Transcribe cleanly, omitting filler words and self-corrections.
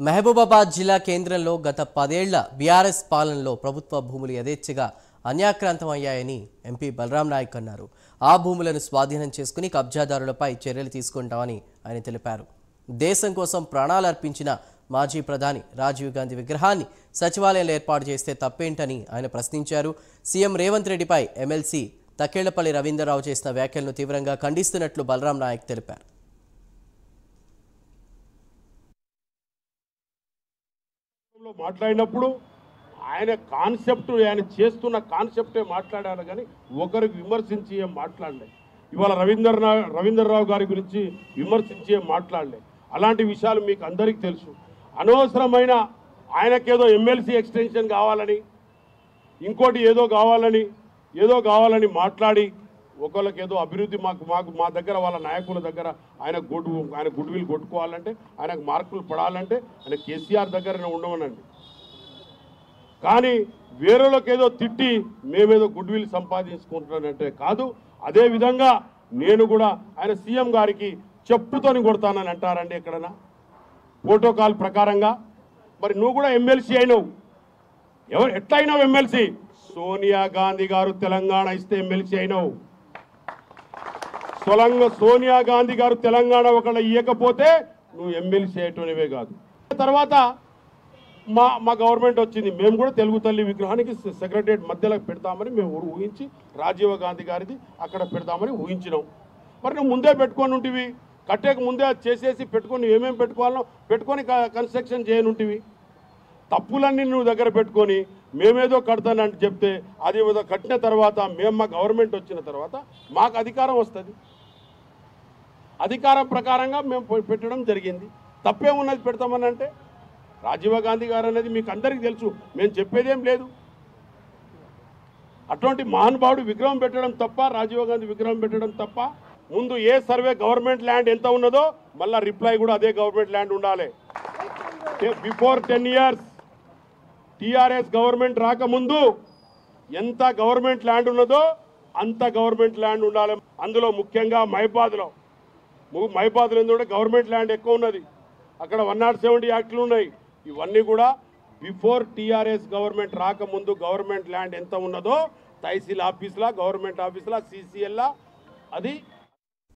మహబూబాబాద్ జిల్లా కేంద్రంలో గత 10 ఏళ్ల బీఆర్ఎస్ పాలనలో ప్రభుత్వ భూములు యథేచ్ఛగా అన్యాక్రాంతమయ్యాయని ఎంపీ బలరాం నాయక్ అన్నారు. ఆ భూములను స్వాధీనం చేసుకుని కబ్జాదారులపై చర్యలు తీసుకుంటామని ఆయన తెలిపారు. దేశం కోసం ప్రాణాలు అర్పించిన మాజీ ప్రధాని రాజీవ్ గాంధీ విగ్రహాన్ని సచివాలయంలో ఏర్పాటు చేస్తే తప్పేంటని ఆయన ప్రశ్నించారు. సీఎం రేవంత్ రెడ్డిపై ఎమ్మెల్సీ తక్కేళ్లపల్లి రవీంద్రరావు చేసిన వ్యాఖ్యలను తీవ్రంగా ఖండిస్తున్నట్లు బలరాం నాయక్ తెలిపారు. మాట్లాడినప్పుడు ఆయన కాన్సెప్ట్ ఆయన చేస్తున్న కాన్సెప్టే మాట్లాడారు కానీ ఒకరికి విమర్శించి ఏం మాట్లాడలే. ఇవాళ రవీంద్రరావు గారి గురించి విమర్శించి ఏం మాట్లాడలే. అలాంటి విషయాలు మీకు అందరికీ తెలుసు. అనవసరమైన ఆయనకేదో ఎమ్మెల్సీ ఎక్స్టెన్షన్ కావాలని ఇంకోటి ఏదో కావాలని మాట్లాడి ఒకళ్ళకేదో అభివృద్ధి మా దగ్గర వాళ్ళ నాయకుల దగ్గర ఆయన గుడ్ విల్ కొట్టుకోవాలంటే ఆయనకు మార్కులు పడాలంటే ఆయన కేసీఆర్ దగ్గరనే ఉండమనండి. కానీ వేరేలోకేదో తిట్టి మేమేదో గుడ్ విల్ సంపాదించుకుంటున్నానంటే కాదు. అదేవిధంగా నేను కూడా ఆయన సీఎం గారికి చెప్పుతోని కొడతానని అంటారండి ఎక్కడన్నా ప్రోటోకాల్ ప్రకారంగా. మరి నువ్వు కూడా ఎమ్మెల్సీ అయినావు. ఎట్లయినావు ఎమ్మెల్సీ? సోనియా గాంధీ గారు తెలంగాణ ఇస్తే ఎమ్మెల్సీ అయినావు. సోనియా గాంధీ గారు తెలంగాణ ఒకళ్ళ ఇవ్వకపోతే నువ్వు ఎమ్మెల్సీ అయ్యేటోనివే కాదు. తర్వాత మా గవర్నమెంట్ వచ్చింది. మేము కూడా తెలుగు తల్లి విగ్రహానికి సెక్రటరియట్ మధ్యలో పెడతామని మేము ఊహించి రాజీవ్ గాంధీ గారిది అక్కడ పెడతామని ఊహించినాం. మరి నువ్వు ముందే పెట్టుకొని ఉంటివి, కట్టేక ముందే చేసేసి పెట్టుకొని ఏమేమి పెట్టుకోవాలో పెట్టుకొని కన్స్ట్రక్షన్ చేయనుంటివి. తప్పులన్నీ నువ్వు దగ్గర పెట్టుకొని మేమేదో కడతానంటే చెప్తే అది కట్టిన తర్వాత మా గవర్నమెంట్ వచ్చిన తర్వాత మాకు అధికారం వస్తుంది. అధికారం ప్రకారంగా మేము పెట్టడం జరిగింది. తప్పేమున్నది పెడతామని అంటే? రాజీవ్ గాంధీ గారు అనేది మీకు అందరికీ తెలుసు, మేము చెప్పేదేం లేదు. అటువంటి మహానుభావుడు విగ్రహం పెట్టడం తప్ప, రాజీవ్ గాంధీ విగ్రహం పెట్టడం తప్ప? ముందు ఏ సర్వే గవర్నమెంట్ ల్యాండ్ ఎంత ఉన్నదో మళ్ళీ రిప్లై కూడా అదే గవర్నమెంట్ ల్యాండ్ ఉండాలి. బిఫోర్ 10 years టీఆర్ఎస్ గవర్నమెంట్ రాకముందు ఎంత గవర్నమెంట్ ల్యాండ్ ఉన్నదో అంత గవర్నమెంట్ ల్యాండ్ ఉండాలి. అందులో ముఖ్యంగా మహిబాద్లో ఎందుకంటే గవర్నమెంట్ ల్యాండ్ ఎక్కువ ఉన్నది. అక్కడ 170 యాక్ట్లు ఉన్నాయి. ఇవన్నీ కూడా బిఫోర్ టీఆర్ఎస్ గవర్నమెంట్ రాకముందు గవర్నమెంట్ ల్యాండ్ ఎంత ఉన్నదో తహసీల్ ఆఫీసులా, గవర్నమెంట్ ఆఫీసులా, సీసీఎల్లా అది